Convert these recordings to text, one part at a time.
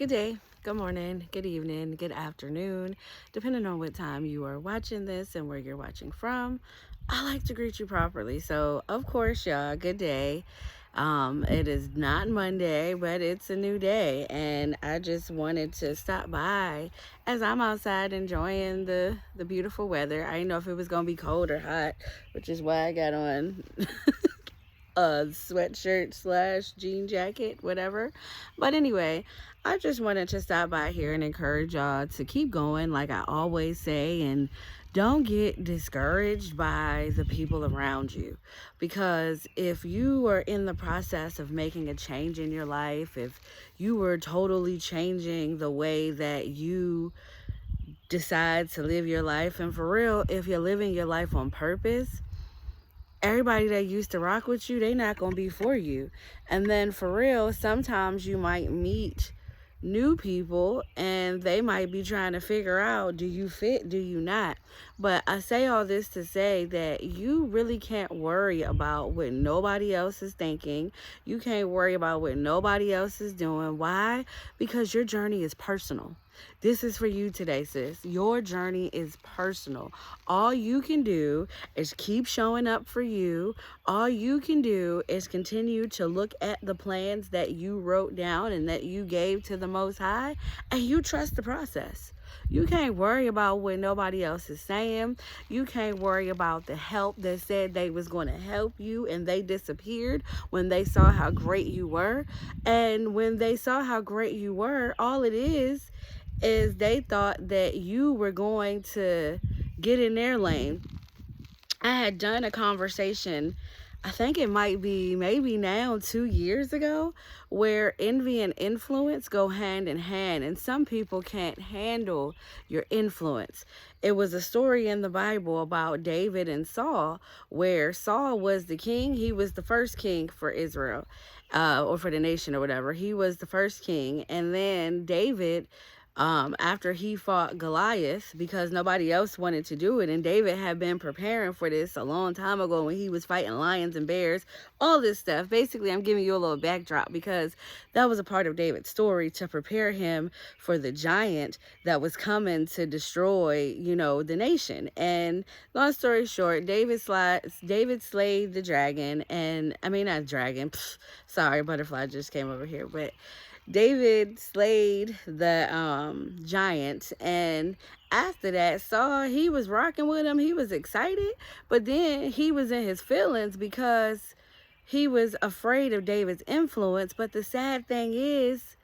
Good day, good morning, good evening, good afternoon, depending on what time you are watching this and where you're watching from. I like to greet you properly. So, of course, y'all, good day. It is not Monday, but it's a new day, and I just wanted to stop by as I'm outside enjoying the beautiful weather. I didn't know if it was gonna be cold or hot, which is why I got on a sweatshirt slash jean jacket, whatever. But anyway, I just wanted to stop by here and encourage y'all to keep going, like I always say, and don't get discouraged by the people around you. Because if you are in the process of making a change in your life, if you were totally changing the way that you decide to live your life, and for real, if you're living your life on purpose, everybody that used to rock with you, they not gonna be for you. And then for real, sometimes you might meet new people and they might be trying to figure out, do you fit, do you not? But I say all this to say that you really can't worry about what nobody else is thinking. You can't worry about what nobody else is doing. Why? Because your journey is personal. This is for you today, sis. Your journey is personal. All you can do is keep showing up for you. All you can do is continue to look at the plans that you wrote down and that you gave to the Most High, and you trust the process. You can't worry about what nobody else is saying. You can't worry about the help that said they was going to help you and they disappeared when they saw how great you were. And when they saw how great you were, all it is they thought that you were going to get in their lane. I had done a conversation, I think it might be maybe now 2 years ago, where envy and influence go hand in hand, and some people can't handle your influence. It was a story in the Bible about David and Saul, where Saul was the king. He was the first king for Israel, or for the nation or whatever. He was the first king, and then David, after he fought Goliath, because nobody else wanted to do it, and David had been preparing for this a long time ago when he was fighting lions and bears, all this stuff. Basically, I'm giving you a little backdrop because that was a part of David's story to prepare him for the giant that was coming to destroy, the nation. And long story short, David slayed the dragon, and I mean, not dragon, sorry, butterfly just came over here, but David slayed the giant, and after that, Saul, he was rocking with him. He was excited, but then he was in his feelings because he was afraid of David's influence. But the sad thing is,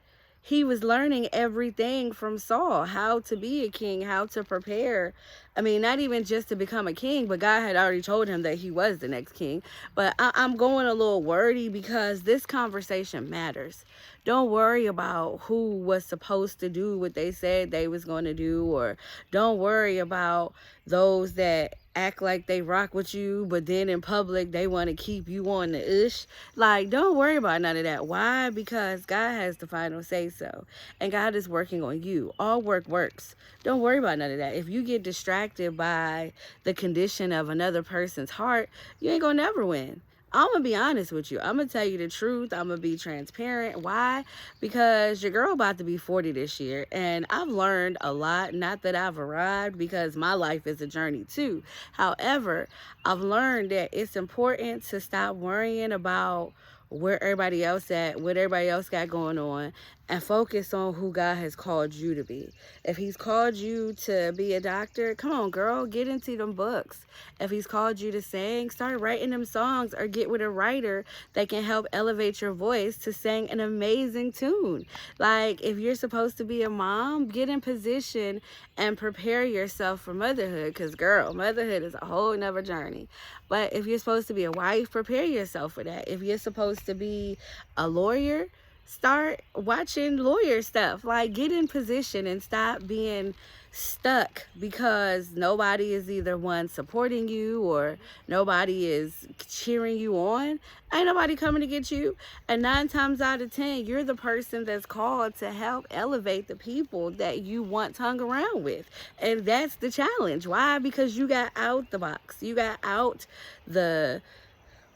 he was learning everything from Saul, how to be a king, how to prepare. I mean, not even just to become a king, but God had already told him that he was the next king. But I'm going a little wordy because this conversation matters. Don't worry about who was supposed to do what they said they was going to do, or don't worry about those that act like they rock with you, but then in public they want to keep you on the ish. Like, don't worry about none of that. Why? Because God has the final say so, and God is working on you. All work works. Don't worry about none of that. If you get distracted by the condition of another person's heart, you ain't gonna never win. I'm going to be honest with you. I'm going to tell you the truth. I'm going to be transparent. Why? Because your girl about to be 40 this year, and I've learned a lot. Not that I've arrived, because my life is a journey too. However, I've learned that it's important to stop worrying about where everybody else at, what everybody else got going on, and focus on who God has called you to be. If he's called you to be a doctor, come on, girl, get into them books. If he's called you to sing, start writing them songs, or get with a writer that can help elevate your voice to sing an amazing tune. Like, if you're supposed to be a mom, get in position and prepare yourself for motherhood, because girl, motherhood is a whole nother journey. But if you're supposed to be a wife, prepare yourself for that. If you're supposed to be a lawyer, start watching lawyer stuff. Like, get in position and stop being stuck because nobody is either one supporting you or nobody is cheering you on. Ain't nobody coming to get you. And 9 times out of 10, you're the person that's called to help elevate the people that you once hung around with. And that's the challenge. Why? Because you got out the box. You got out the,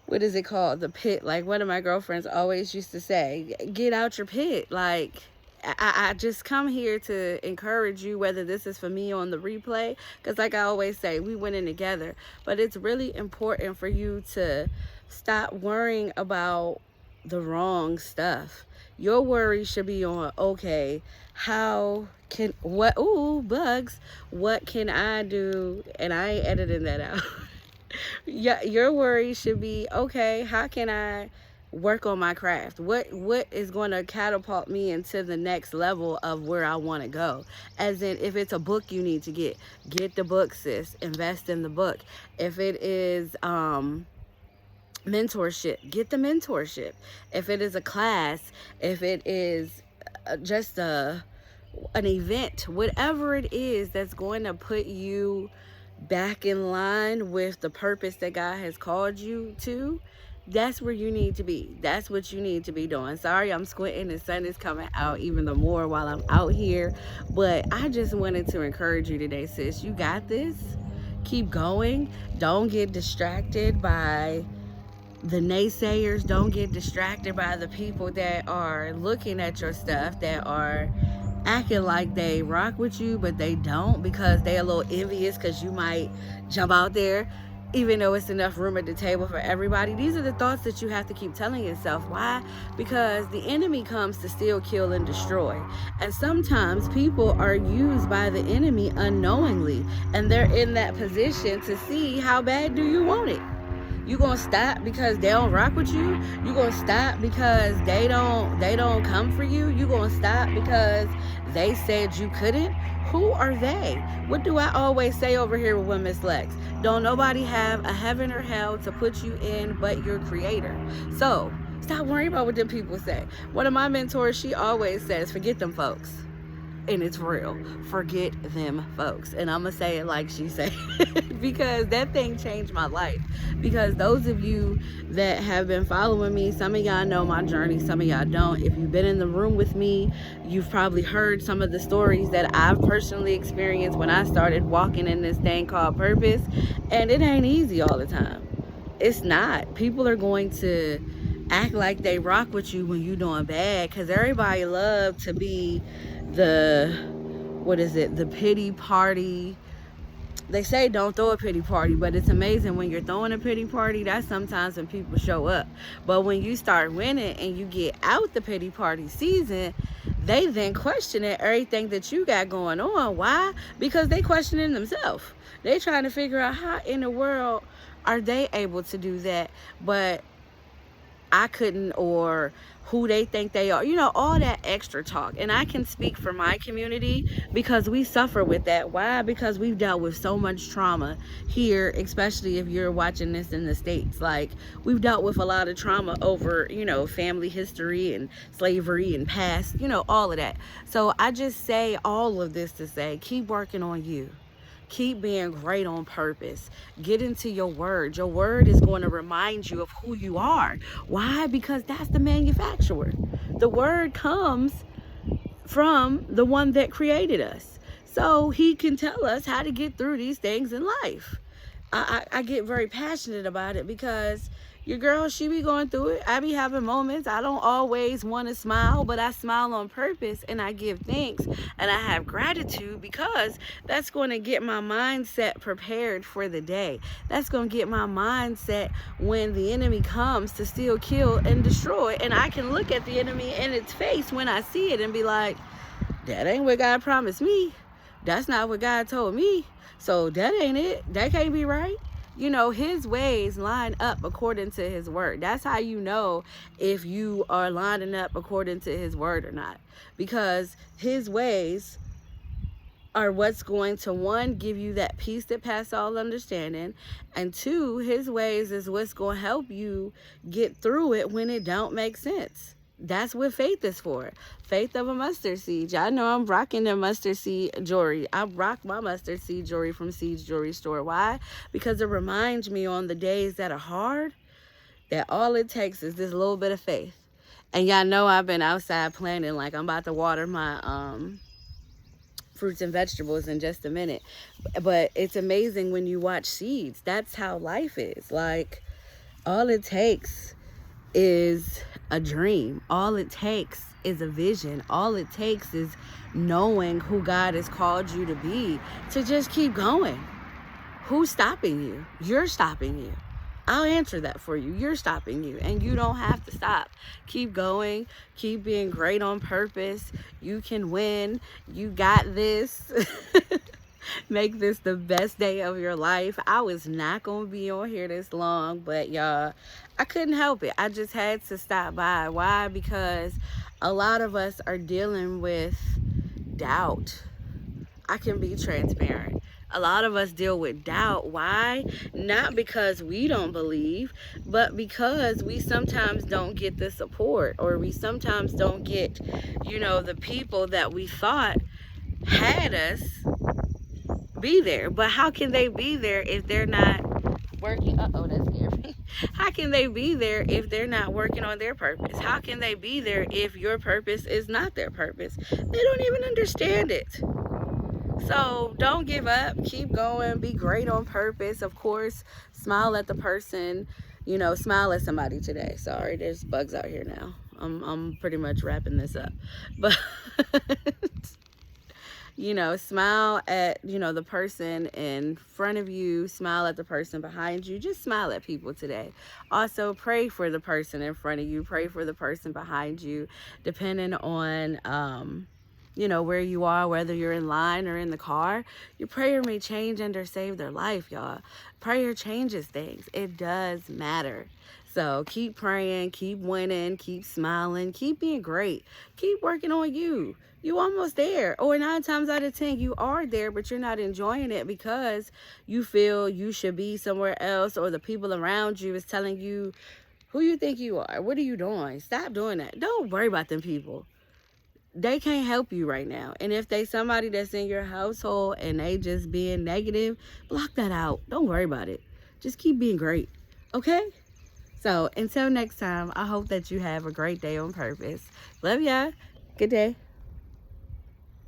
what is it called? The pit. Like one of my girlfriends always used to say, get out your pit. Like, I just come here to encourage you, whether this is for me on the replay, because like I always say, we went in together. But it's really important for you to stop worrying about the wrong stuff. Your worry should be on, okay, bugs, what can I do? And I ain't editing that out. Yeah, your worry should be, okay, how can I work on my craft? What is going to catapult me into the next level of where I want to go? As in, if it's a book you need to get the book, sis. Invest in the book. If it is mentorship, get the mentorship. If it is a class, if it is just an event, whatever it is that's going to put you back in line with the purpose that God has called you to, that's where you need to be. That's what you need to be doing. Sorry, I'm squinting. The sun is coming out even the more while I'm out here. But I just wanted to encourage you today, sis. You got this. Keep going. Don't get distracted by the naysayers. Don't get distracted by the people that are looking at your stuff, that are acting like they rock with you, but they don't, because they're a little envious because you might jump out there even though it's enough room at the table for everybody. These are the thoughts that you have to keep telling yourself. Why? Because the enemy comes to steal, kill, and destroy. And sometimes people are used by the enemy unknowingly, and they're in that position to see how bad do you want it. You gonna stop because they don't rock with you? You gonna stop because they don't come for you? You gonna stop because they said you couldn't? Who are they? What do I always say over here with MsLalexis? Don't nobody have a heaven or hell to put you in but your creator. So stop worrying about what them people say. One of my mentors, she always says, forget them folks. And it's real. Forget them folks. And I'm going to say it like she said, because that thing changed my life. Because those of you that have been following me, some of y'all know my journey, some of y'all don't. If you've been in the room with me, you've probably heard some of the stories that I've personally experienced when I started walking in this thing called purpose. And it ain't easy all the time. It's not. People are going to act like they rock with you when you're doing bad, because everybody love to be the pity party. They say don't throw a pity party, but it's amazing when you're throwing a pity party, that's sometimes when people show up. But when you start winning and you get out the pity party season, they then question everything that you got going on. Why? Because they questioning themselves. They trying to figure out how in the world are they able to do that, but I couldn't, or who they think they are, all that extra talk. And I can speak for my community because we suffer with that. Why? Because we've dealt with so much trauma here, especially if you're watching this in the States. Like, we've dealt with a lot of trauma over, family history and slavery and past, all of that. So I just say all of this to say, keep working on you. Keep being great on purpose. Get into your word. Your word is going to remind you of who you are. Why? Because that's the manufacturer. The word comes from the one that created us. So he can tell us how to get through these things in life. I get very passionate about it because your girl, she be going through it. I be having moments. I don't always want to smile, but I smile on purpose and I give thanks and I have gratitude, because that's going to get my mindset prepared for the day. That's going to get my mindset when the enemy comes to steal, kill, and destroy. And I can look at the enemy in its face when I see it and be like, that ain't what God promised me. That's not what God told me. So that ain't it. That can't be right. His ways line up according to his word. That's how you know if you are lining up according to his word or not. Because his ways are what's going to, one, give you that peace that passes all understanding. And two, his ways is what's going to help you get through it when it don't make sense. That's what faith is for. Faith of a mustard seed. Y'all know I'm rocking the mustard seed jewelry. I rock my mustard seed jewelry from Seeds Jewelry Store. Why? Because it reminds me on the days that are hard that all it takes is this little bit of faith. And y'all know I've been outside planting, like I'm about to water my fruits and vegetables in just a minute. But it's amazing when you watch seeds. That's how life is. Like, all it takes is a dream. All it takes is a vision. All it takes is knowing who God has called you to be, to just keep going. Who's stopping you? You're stopping you. I'll answer that for you. You're stopping you, and you don't have to stop. Keep going. Keep being great on purpose. You can win. You got this. Make this the best day of your life. I was not going to be on here this long, but y'all, I couldn't help it. I just had to stop by. Why? Because a lot of us are dealing with doubt. I can be transparent. A lot of us deal with doubt. Why? Not because we don't believe, but because we sometimes don't get the support, or we sometimes don't get, the people that we thought had us be there. But how can they be there if they're not working? That scared me. How can they be there if they're not working on their purpose? How can they be there if your purpose is not their purpose? They don't even understand it. So don't give up. Keep going. Be great on purpose. Of course, smile at the person. Smile at somebody today. Sorry, there's bugs out here now. I'm pretty much wrapping this up. But smile at, the person in front of you, smile at the person behind you. Just smile at people today. Also, pray for the person in front of you, pray for the person behind you, depending on, where you are, whether you're in line or in the car. Your prayer may change and or save their life, y'all. Prayer changes things. It does matter. So keep praying, keep winning, keep smiling, keep being great, keep working on you. You almost there. Or 9 times out of 10, you are there, but you're not enjoying it because you feel you should be somewhere else, or the people around you is telling you who you think you are. What are you doing? Stop doing that. Don't worry about them people. They can't help you right now. And if they somebody that's in your household and they just being negative, block that out. Don't worry about it. Just keep being great. Okay? So until next time, I hope that you have a great day on purpose. Love ya. Good day.